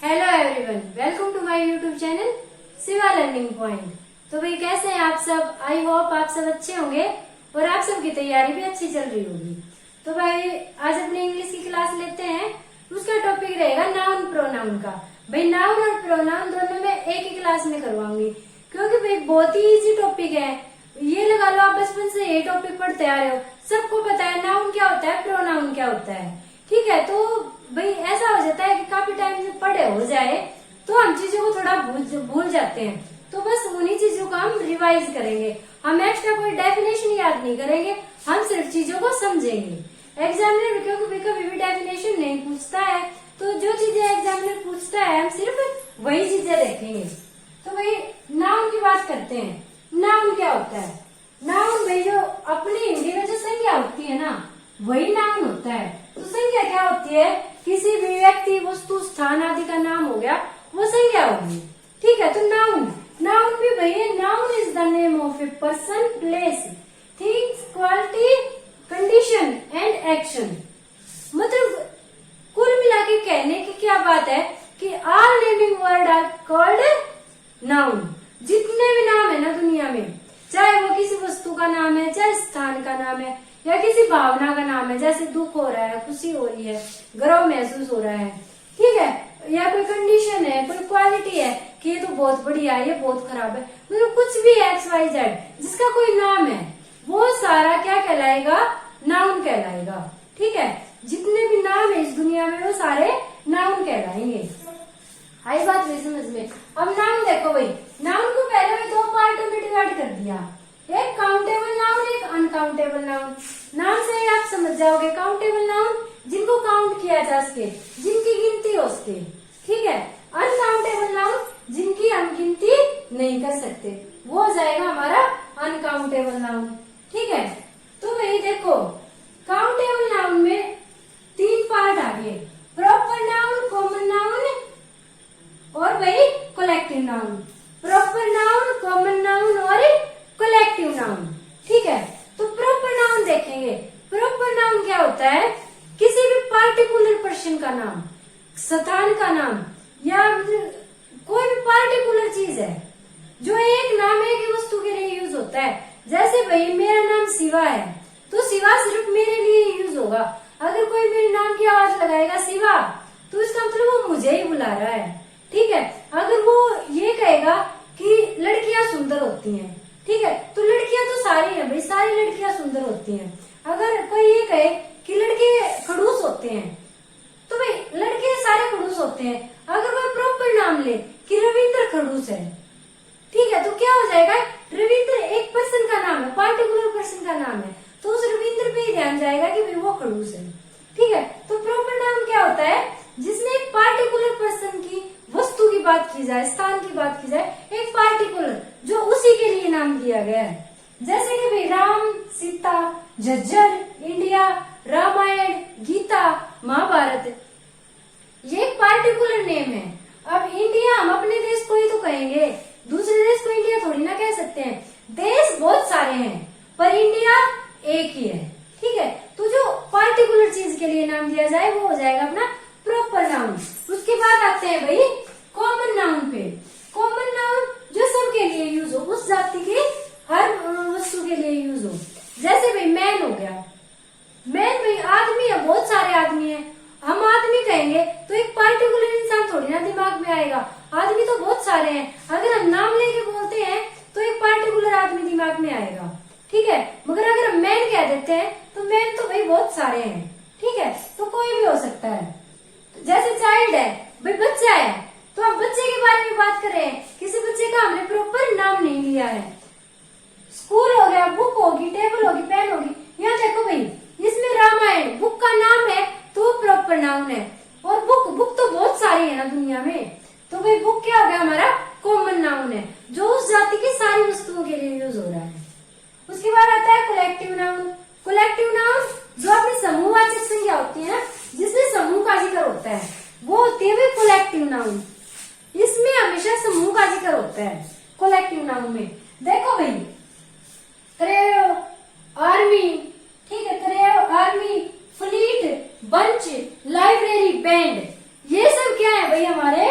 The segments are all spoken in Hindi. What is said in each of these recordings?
Hello everyone, welcome to my YouTube channel Shiva learning point. तो भाई कैसे हैं आप सब? आई होप आप सब अच्छे होंगे और आप सबकी तैयारी भी अच्छी चल रही होगी। तो भाई आज अपनी इंग्लिश की क्लास लेते हैं। उसका टॉपिक रहेगा नाउन प्रोनाउन का। भाई नाउन और प्रोनाउन दोनों में एक ही क्लास में करवाऊंगी, क्योंकि भाई बहुत ही इजी टॉपिक है। ये लगा लो आप बचपन से ये टॉपिक पढ़ते आ रहे हो, सबको पता है नाउन क्या होता है, प्रोनाउन क्या होता है। ठीक है, तो भाई ऐसा हो जाता है कि काफी टाइम से पढ़े हो जाए तो हम चीजों को थोड़ा भूल जाते हैं। तो बस उन्हीं चीजों का हम रिवाइज करेंगे। हम एक्स्ट्रा कोई डेफिनेशन याद नहीं करेंगे, हम सिर्फ चीजों को समझेंगे। एग्जामिनर कभी भी डेफिनेशन नहीं पूछता है, तो जो चीजें एग्जामिनर पूछता है हम सिर्फ वही चीजें देखेंगे। तो भाई नाउन की बात करते हैं। नाउन क्या होता है? नाउन भाई जो अपनी हिंदी में जो संज्ञा होती है ना, वही नाउन होता है। तो संज्ञा क्या होती है? किसी भी व्यक्ति, वस्तु, स्थान आदि का नाम हो गया, वो संज्ञा होगी। ठीक है, तो नाउन भी भाई है। Noun is the name of a person, place, things, quality, condition and action. मतलब कुल मिला के कहने की क्या बात है कि all naming word are called noun. जितने भी नाम है ना दुनिया में, चाहे वो किसी वस्तु का नाम है, चाहे स्थान का नाम है, या किसी भावना का नाम है, जैसे दुख हो रहा है, खुशी हो रही है, गर्व महसूस हो रहा है, ठीक है, या कोई कंडीशन है, कोई क्वालिटी है कि ये तो बहुत बढ़िया है, ये बहुत खराब है, मतलब कुछ भी एक्स वाई जेड जिसका कोई नाम है, वो सारा क्या कहलाएगा? नाउन कहलाएगा। ठीक है, जितने भी नाम है इस दुनिया में वो सारे नाउन कहलाएंगे। आई बात नहीं समझ में? अब नाउन देखो भाई, नाउन को पहले में दो पार्टों में डिवाइड कर दिया, एक काउंटेबल नाउन, एक अनकाउंटेबल नाउन। नाम से ही आप समझ जाओगे। काउंटेबल नाउन जिनको काउंट किया जा सके, जिनकी गिनती हो सके। ठीक है, अनकाउंटेबल नाउन जिनकी हम गिनती नहीं कर सकते, वो हो जाएगा हमारा अनकाउंटेबल नाउन। ठीक है, तो भाई देखो काउंटेबल नाउन में तीन पार्ट आ गए, प्रॉपर नाउन, कॉमन नाउन और भाई collective noun. Proper noun, common noun और कलेक्टिव नाउन। ठीक है, तो प्रॉपर नाउन देखेंगे। प्रॉपर नाउन क्या होता है? किसी भी पार्टिकुलर पर्सन का नाम, स्थान का नाम, या कोई भी पार्टिकुलर चीज है जो एक नाम एक ही वस्तु के लिए यूज होता है। जैसे भाई मेरा नाम शिवा है, तो शिवा सिर्फ मेरे लिए यूज होगा। अगर कोई मेरे नाम की आवाज लगाएगा शिवा, तो इसका मतलब वो मुझे ही बुला रहा है। ठीक है, अगर वो ये कहेगा कि लड़कियां सुंदर होती हैं, ठीक है, तो लड़कियां तो सारी हैं भाई, सारी लड़कियां सुंदर होती हैं। अगर कोई ये कहे कि लड़के खड़ूस होते हैं, तो भाई लड़के सारे खड़ूस होते हैं। अगर कोई प्रॉपर नाम ले कि रविंद्र खड़ूस है, ठीक है, तो क्या हो जाएगा? रविंद्र एक पर्सन का नाम है, पार्टिकुलर पर्सन का नाम है, तो उस रविंद्र पे ही ध्यान जाएगा कि भाई वो खड़ूस है। ठीक है, तो प्रॉपर नाउन क्या होता है? जिसमें एक पार्टिकुलर पर्सन की, वस्तु की बात की जाए, स्थान की बात की जाए, एक पार्टिकुलर जो उसी के लिए नाम दिया गया है। जैसे कि भाई राम, सीता, झज्जर, इंडिया, रामायण, गीता, महाभारत, ये एक पार्टिकुलर नेम है। अब इंडिया हम अपने देश को ही तो कहेंगे, दूसरे देश को इंडिया थोड़ी ना कह सकते हैं। देश बहुत सारे हैं पर इंडिया एक ही है। ठीक है, तो जो पार्टिकुलर चीज के लिए नाम दिया जाए वो हो जाएगा अपना प्रॉपर नाउन। उसके बाद आते हैं भाई कॉमन नाउन पे। कॉमन नाउन जो सबके लिए यूज हो, उस जाति के हर वस्तु के लिए यूज हो। जैसे भाई मैन हो गया, मैन भाई आदमी है, बहुत सारे आदमी है। हम आदमी कहेंगे तो एक पार्टिकुलर इंसान थोड़ी ना दिमाग में आएगा, आदमी तो बहुत सारे हैं। अगर हम नाम लेके बोलते हैं तो एक पार्टिकुलर आदमी दिमाग में आएगा। ठीक है, मगर अगर हम मैन कह देते हैं तो मैन तो भाई बहुत सारे हैं। ठीक है, तो कोई भी हो सकता है। जैसे चाइल्ड है भाई, बच्चा है, तो हम बच्चे के बारे में बात कर रहे हैं, किसी बच्चे का हमने प्रॉपर नाम नहीं लिया है। स्कूल हो गया, बुक होगी, टेबल होगी, पेन होगी। यहाँ देखो भाई, इसमें रामायण बुक का नाम है तो प्रॉपर नाउन है। और बुक तो बहुत सारी है ना दुनिया में, तो भाई बुक क्या हो गया? हमारा कॉमन नाउन है, जो उस जाति की सारी वस्तुओं के लिए यूज हो रहा है। उसके बाद आता है कलेक्टिव नाउन। कलेक्टिव नाउन जो अपनी समूहवाचक संज्ञा होती है ना, जिसमें समूह का जिक्र होता है, वो होती है कलेक्टिव नाउन। इसमें हमेशा समूह का जिक्र होता है कलेक्टिव नाउन में। देखो भाई, क्रेव, आर्मी, ठीक है, crave, army, fleet, bunch, library, band, ये सब क्या है भाई? हमारे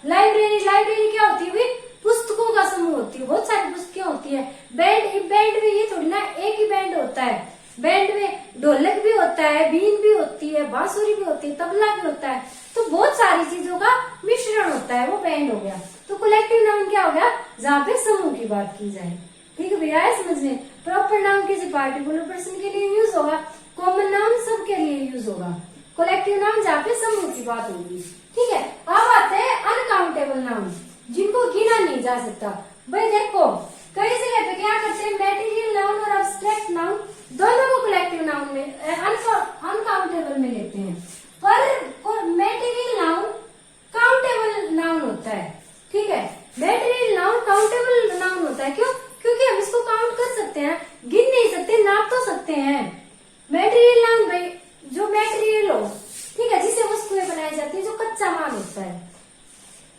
लाइब्रेरी, लाइब्रेरी क्या होती है भाई? पुस्तकों का समूह होती है, बहुत सारी पुस्तकें होती है। बैंड, बैंड में ये थोड़ी ना एक ही बैंड होता है, बैंड में ढोलक भी होता है, बीन भी होती है, बांसुरी भी होती है, तबला भी होता है, तो बहुत सारी चीजों का मिश्रण होता है, वो बैंड हो गया। तो कलेक्टिव नाउन क्या हो गया? जहाँ पे समूह की बात की जाए। ठीक है भैया, है समझने? प्रॉपर नाउन किसी पार्टिकुलर पर्सन के लिए यूज होगा, कॉमन नाउन सबके लिए यूज होगा, कलेक्टिव नाउन जहाँ पे समूह की बात होगी। ठीक है, अब आते हैं अनकाउंटेबल नाउन, जिनको गिना नहीं जा सकता। भाई देखो, कई जगह पे क्या करते हैं, मेटीरियल नाउन और अब्स्ट्रैक्ट नाउन दोनों को कलेक्टिव नाउन में, अनकाउंटेबल में लेते हैं, पर मेटीरियल नाउन काउंटेबल नाउन होता है। ठीक है, मेटीरियल नाउन काउंटेबल नाउन होता है। क्यों? क्योंकि हम इसको काउंट कर सकते हैं, गिन नहीं सकते, नाप तो सकते हैं। मेटीरियल नाउन भाई जो मेटीरियल हो, ठीक है, जिससे वस्तुएं बनाई जाती है, जो कच्चा माल होता है,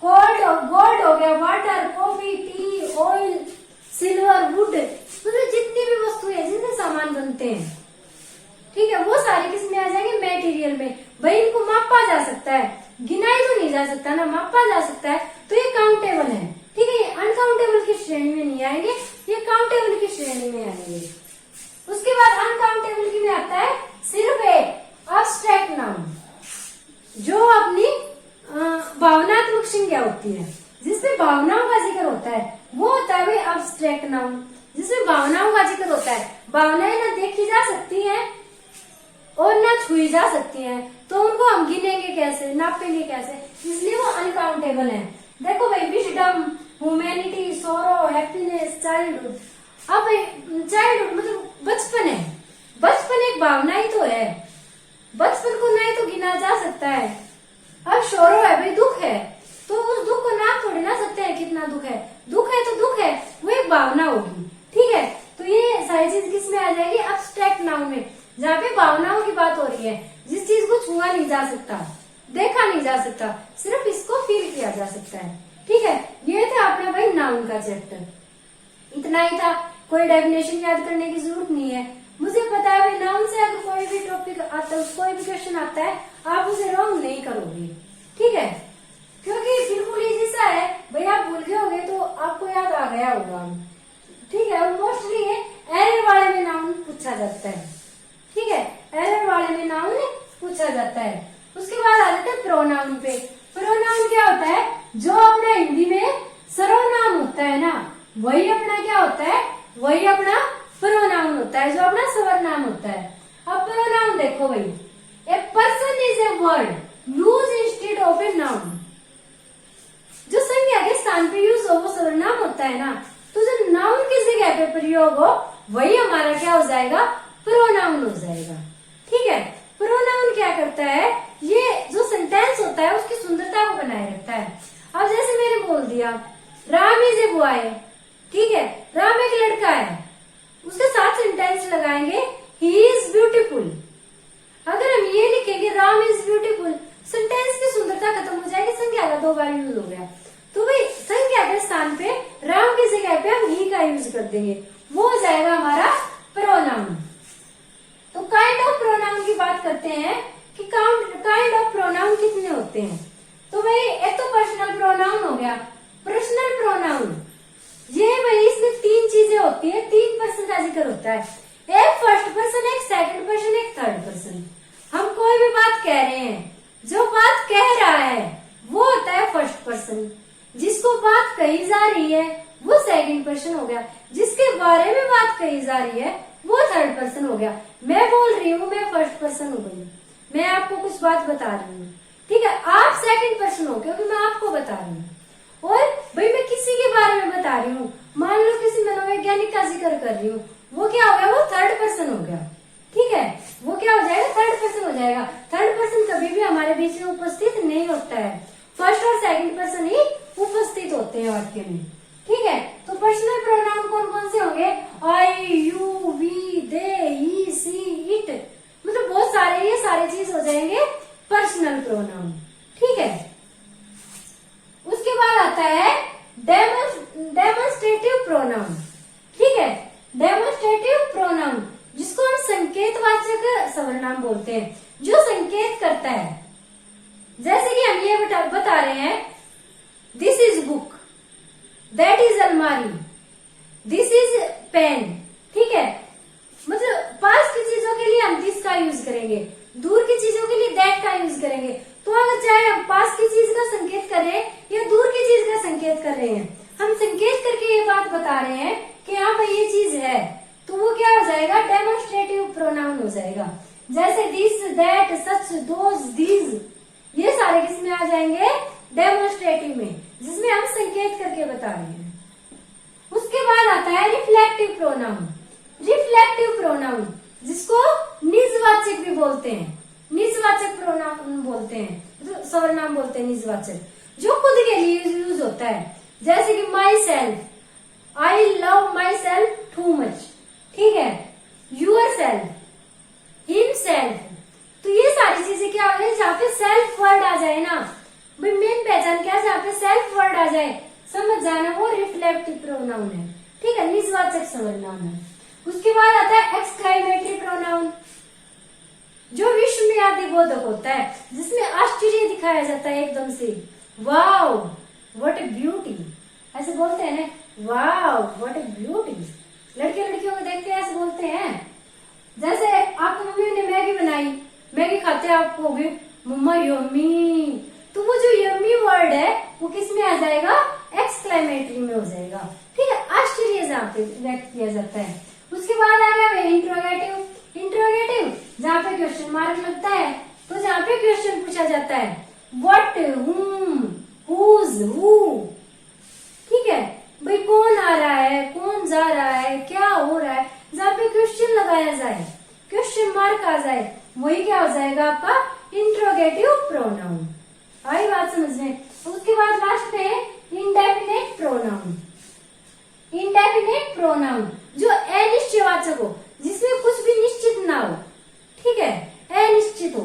गोल्ड हो गया, water, coffee, T, oil, silver, would, मतलब जितनी भी वस्तुएं जिनसे सामान बनते हैं, ठीक है, वो सारे किस में आ जाएंगे? मेटीरियल में। भाई इनको मापा जा सकता है, गिनाई तो नहीं जा सकता ना, मापा जा सकता है, तो ये काउंटेबल है। ठीक है, ये अनकाउंटेबल की श्रेणी में नहीं आएंगे, ये काउंटेबल की श्रेणी में आएंगे। उसके बाद अनकाउंटेबल की में आता है सिर्फ एक अब्स्ट्रैक्ट नाउन, जो अपनी भावनात्मक संज्ञा होती है, जिसमें भावनाओं का जिक्र होता है, वो होता है भाई अब्स्ट्रैक्ट नाउन, जिसमें भावनाओं का जिक्र होता है। भावनाएं ना देखी जा सकती हैं और ना छुई जा सकती हैं, तो उनको हम गिनेंगे कैसे, नापेंगे कैसे? इसलिए वो अनकाउंटेबल है। देखो भाई, विजडम, ह्यूमैनिटी, सोरो, हैप्पीनेस, चाइल्डहुड। अब चाइल्डहुड मतलब बचपन है, बचपन एक भावना ही तो है, बचपन को नहीं तो गिना जा सकता है। अब शोरो है भाई, दुख है, तो उस दुख को नाप थोड़ी ना सकते हैं कितना दुख है, दुख है तो दुख है, वो एक भावना होगी। ठीक है, तो ये सारी चीज किस में आ जाएगी? अब्स्ट्रैक्ट नाउन में, जहाँ पे भावनाओं की बात हो रही है, जिस चीज को छुआ नहीं जा सकता, देखा नहीं जा सकता, सिर्फ इसको फील किया जा सकता है। ठीक है, ये था अपना भाई नाउन का चैप्टर, इतना ही था, कोई डेफिनेशन याद करने की जरूरत नहीं है। मुझे पता है भाई, नाउन से अगर कोई भी टॉपिक आता है, कोई भी क्वेश्चन आता है, आप उसे रॉन्ग नहीं करोगे। ठीक है, क्योंकि बिल्कुल इजी सा है भाई, आप भूल गए होगे तो आपको याद आ गया होगा। ठीक है, और मोस्टली ये एरर वाले में नाउन पूछा जाता है। ठीक है, एरर वाले में नाउन पूछा जाता है। उसके बाद आ जाते हैं प्रोनाउन पे। प्रोनाउन क्या होता है? जो अपना हिंदी में सर्वनाम होता है ना, वही अपना क्या होता है? वही अपना प्रोनाउन होता है, जो अपना सर्वनाम होता है। अब प्रोनाउन देखो भाई, a person is a word use instead of a noun. जो संज्ञा के स्थान पे यूज हो वो सर्वनाम होता है ना, तो जो नाउन की जगह पे प्रयोग हो वही हमारा क्या हो जाएगा? प्रोनाउन हो जाएगा। ठीक है, प्रोनाउन क्या करता है? ये जो सेंटेंस होता है उसकी सुंदरता को बनाए रखता है। अब जैसे मैंने बोल दिया राम इज ए बॉय, ठीक है, राम एक लड़का है, उसके साथ सेंटेंस लगाएंगे ही इज ब्यूटीफुल। अगर हम ये लिखेंगे राम इज ब्यूटीफुल, सेंटेंस की सुंदरता खत्म हो जाएगी, संज्ञा का दो बार यूज हो गया। तो भाई संज्ञा के स्थान पे राम की जगह पे हम ही का यूज कर देंगे, वो हो जाएगा हमारा प्रोनाउन। तो काइंड ऑफ प्रोनाउन की बात करते हैं कि काइंड ऑफ प्रोनाउन कितने होते हैं। तो भाई एक तो पर्सनल प्रोनाउन हो गया। पर्सनल प्रोनाउन ये भाई इसमें तीन चीजें होती है, तीन पर्सन का जिक्र होता है, एक फर्स्ट पर्सन, एक सेकंड पर्सन, एक थर्ड पर्सन। हम कोई भी बात कह रहे हैं, जो बात कह रहा है वो होता है फर्स्ट पर्सन, जिसको बात कही जा रही है वो सेकंड पर्सन हो गया, जिसके बारे में बात कही जा रही है वो थर्ड पर्सन हो गया। मैं बोल रही हूँ, मैं फर्स्ट पर्सन हो गई, मैं आपको कुछ बात बता रही हूँ, ठीक है, आप सेकंड पर्सन हो क्योंकि मैं आपको बता रही हूँ। और भाई मैं किसी के बारे में बता रही हूँ, मान लो किसी मनोवैज्ञानिक का जिक्र कर रही हूँ, वो क्या हो गया? वो थर्ड पर्सन हो गया। ठीक है, वो क्या हो जाएगा? थर्ड पर्सन हो जाएगा। थर्ड पर्सन कभी भी हमारे बीच में उपस्थित नहीं होता है, फर्स्ट और सेकंड पर्सन ही उपस्थित होते हैं वाक्य में। ठीक है, तो पर्सनल प्रोनाउन कौन कौन से होंगे? I, you, we, they, he, she, it, मतलब बहुत सारे, ये सारे चीज हो जाएंगे पर्सनल प्रोनाउन। ठीक है, उसके बाद आता है डेमोन्स्ट्रेटिव प्रोनाउन। ठीक है, डेमोन्स्ट्रेटिव प्रोनाउन जिसको हम संकेतवाचक सर्वनाम बोलते हैं, जो संकेत करता है। जैसे कि हम ये बता रहे हैं दैट इज अलमारी, दिस इज पेन। ठीक है, मतलब पास की चीजों के लिए हम दिस का यूज करेंगे, दूर की चीजों के लिए दैट का यूज करेंगे। तो अगर चाहे हम पास की चीज का संकेत कर रहे हैं या दूर की चीज का संकेत कर रहे हैं, हम संकेत करके ये बात बता रहे हैं कि हाँ भाई ये चीज है, तो वो क्या हो जाएगा, डेमोन्स्ट्रेटिव प्रोनाउन हो जाएगा। जैसे this, that, such, those, these, ये सारे किसमें आ जाएंगे, डेमोन्स्ट्रेटिव में, जिसमें हम संकेत करके बता रहे हैं। उसके बाद आता है रिफ्लेक्टिव प्रोनाउन। रिफ्लेक्टिव प्रोनाउन जिसको निजवाचक भी बोलते हैं, निजवाचक प्रोनाउन बोलते हैं, तो सर्वनाम बोलते हैं निजवाचक, जो खुद के लिए यूज होता है। जैसे कि my self, I love my self too much. ठीक है, यूर सेल्फ, हिम सेल्फ, तो ये सारी चीजें क्या हो गई, जहाँ पे सेल्फ वर्ड आ जाए ना, भाई मेन पहचान क्या है, जहाँ पे सेल्फ वर्ड आ जाए समझ जाना वो रिफ्लेक्टिव प्रोनाउन है। ठीक है, निजवाचक सर्वनाम है। उसके बाद आता है एक्सक्लेमेटरी प्रोनाउन, जो विस्मयादि बोधक होता है, जिसमें आश्चर्य दिखाया जाता है एकदम से, वाओ व्हाट ए ब्यूटी, ऐसे बोलते हैं ना, वाओ व्हाट ए ब्यूटी। लड़के लड़कियों को देखते हैं ऐसे बोलते हैं। जैसे आपकी मम्मी ने मैगी बनाई, मैगी खाते आप कहोगे मम्मा यम्मी, तो वो जो यम्मी वर्ड है वो किस में आ जाएगा, एक्सक्लेमेटरी में हो जाएगा। ठीक है, आश्चर्य जहाँ पे व्यक्त किया जाता है। उसके बाद आ गया इंट्रोगेटिव। इंट्रोगेटिव जहाँ पे क्वेश्चन मार्क लगता है, तो जहाँ पे क्वेश्चन पूछा जाता है, व्हाट, हुम, हुज, हु। ठीक है, भाई कौन आ रहा है, कौन जा रहा है, क्या हो रहा है, जहाँ पे क्वेश्चन लगाया जाए, क्वेश्चन मार्क आ जाए, वही क्या हो जाएगा आपका इंट्रोगेटिव प्रोनाउन। आई बात समझ में। उसके बाद लास्ट में इंडेफिनेट प्रोनाउन। इंडेफिनेट प्रोनाउन जो अनिश्चयवाचक हो, जिसमें कुछ भी निश्चित ना हो। ठीक है, अनिश्चित हो,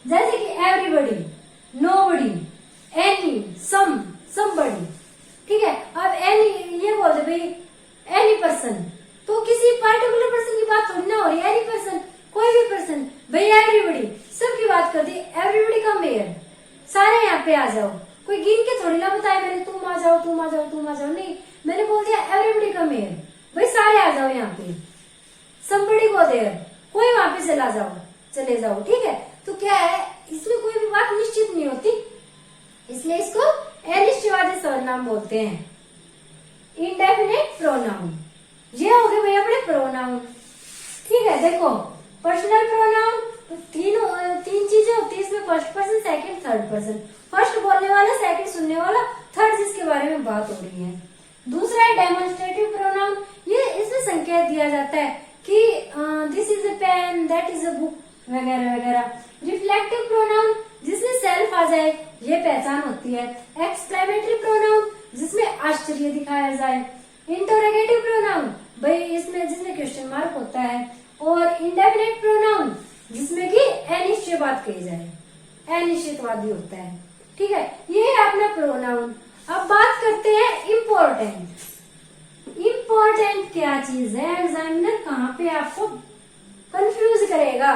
जैसे कि एवरीबडी, नोबडी, एनी, सम, समबडी। ठीक है, अब एनी ये बोल दे भाई एनी पर्सन, तो किसी पार्टिकुलर पर्सन की बात थोड़ी ना हो रही, एनी पर्सन, कोई भी पर्सन, भाई एवरीबडी, सबकी बात कर दी, एवरीबडी कम हियर, सारे यहाँ पे आ जाओ। कोई गिन के थोड़ी ना बताया मैंने, तुम आ जाओ, तुम आ जाओ, तुम आ जाओ, नहीं, मैंने बोल दिया एवरीबडी कम हियर, भाई सारे आ जाओ यहाँ पे, somebody go there, कोई वहां पे चला जाओ, चले जाओ। ठीक है, तो क्या है, इसमें कोई भी बात निश्चित नहीं होती, इसलिए इसको अनिश्चयवादी सर्वनाम बोलते हैं, इंडेफिनेट प्रोनाउन। ये हो गए भैया अपने प्रोनाउन। ठीक है, देखो पर्सनल प्रोनाउन तो तीन चीजें होती है इसमें, first person, second, third person. First बोलने वाला, सेकंड सुनने वाला, थर्ड जिसके बारे में बात हो रही है। दूसरा है डेमोन्स्ट्रेटिव प्रोनाउन, ये इसमें संकेत दिया जाता है कि this is a pen, that is a book, वगैरह वगैरह। रिफ्लेक्टिव प्रोनाउन जिसमें सेल्फ आ जाए, ये पहचान होती है। एक्सक्लेमेटरी प्रोनाउन जिसमें आश्चर्य दिखाया जाए। इंटरोगेटिव प्रोनाउन भाई इसमें जिसमें क्वेश्चन मार्क होता है। और इंडेफिनिट प्रोनाउन जिसमें कि अनिश्चित बात कही जाए, अनिश्चितवादी होता है। ठीक है, ये है अपना प्रोनाउन। अब बात करते हैं इम्पोर्टेंट। इम्पोर्टेंट क्या चीज है, एग्जामिनर कहाँ पे आपको कंफ्यूज करेगा।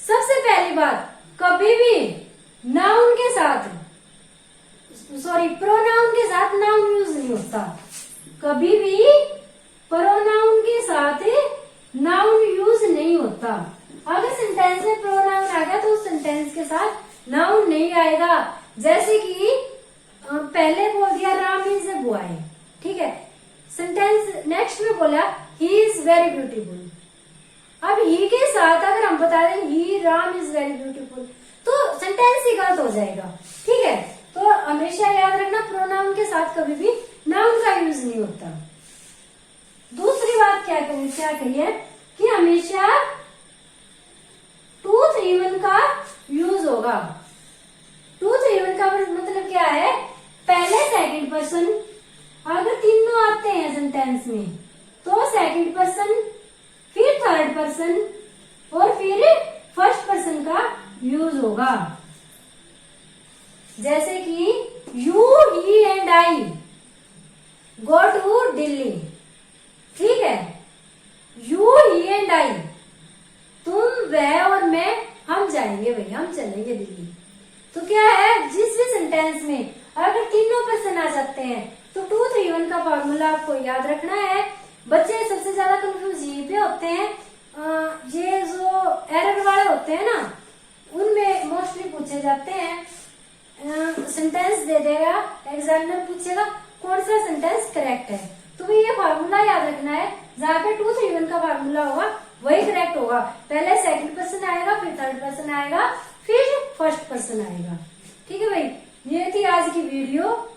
सबसे पहली बात, कभी भी नाउन के साथ, सॉरी प्रोनाउन के साथ नाउन यूज नहीं होता। कभी भी प्रोनाउन के साथ नाउन यूज नहीं होता। अगर सेंटेंस में प्रोनाउन आ गया तो उस सेंटेंस के साथ नाउन नहीं आएगा। जैसे कि पहले बोल दिया राम इज ए बॉय, ठीक है, सेंटेंस नेक्स्ट में बोला ही इज वेरी ब्यूटीफुल। अब ही के साथ अगर हम बता दें ही राम इज वेरी ब्यूटीफुल तो सेंटेंस ही गलत हो जाएगा। ठीक है, तो हमेशा याद रखना प्रोनाउन के साथ कभी भी नाउन का यूज नहीं होता। दूसरी बात क्या कही है कि हमेशा 2-3-1 का यूज होगा। 2-3-1 का मतलब क्या है, पहले सेकंड पर्सन, अगर तीनों आते हैं सेंटेंस में तो सेकंड पर्सन, फिर थर्ड पर्सन और फिर फर्स्ट पर्सन का यूज होगा। जैसे कि you, he and I go to Delhi. ठीक है, यू, ही एंड आई, तुम, वह और मैं, हम जाएंगे भैया, हम चलेंगे दिल्ली। तो क्या है, जिस भी सेंटेंस में अगर तीनों पर्सन आ जाते हैं तो 231 का फॉर्मूला आपको याद रखना है। बच्चे सबसे ज्यादा कंफ्यूज यहीं पे होते हैं, ये जो एरर वाले होते हैं ना, उनमें मोस्टली पूछे जाते हैं। सेंटेंस दे देगा, एग्जामिनर पूछेगा कौन सा सेंटेंस करेक्ट है, तो ये फॉर्मूला याद रखना है। जहाँ पे 231 का फॉर्मूला होगा वही करेक्ट होगा। पहले सेकंड पर्सन आएगा, फिर थर्ड पर्सन आएगा, फिर फर्स्ट पर्सन आएगा। ठीक है भाई, ये थी आज की वीडियो।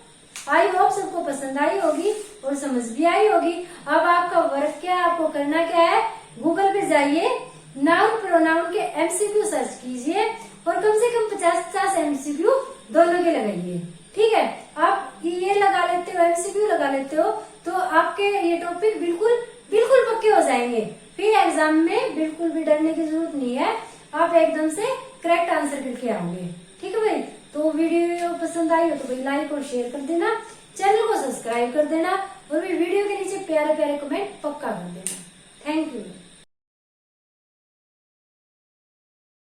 आई होप सबको पसंद आई होगी और समझ भी आई होगी। अब आपका वर्क क्या है, आपको करना क्या है, गूगल पे जाइए, नाउन प्रोनाउन के एमसीक्यू सर्च कीजिए और कम से कम 50-50 एमसीक्यू दोनों के लगाइए। ठीक है, आप ये लगा लेते हो, एमसीक्यू लगा लेते हो, तो आपके ये टॉपिक बिल्कुल बिल्कुल पक्के हो जाएंगे। फिर एग्जाम में बिल्कुल भी डरने की जरूरत नहीं है, आप एकदम से करेक्ट आंसर करके आओगे। ठीक है भाई, तो वीडियो पसंद आई हो तो भाई लाइक और शेयर कर देना, चैनल को सब्सक्राइब कर देना और वीडियो के नीचे प्यारे प्यारे कमेंट पक्का कर देना।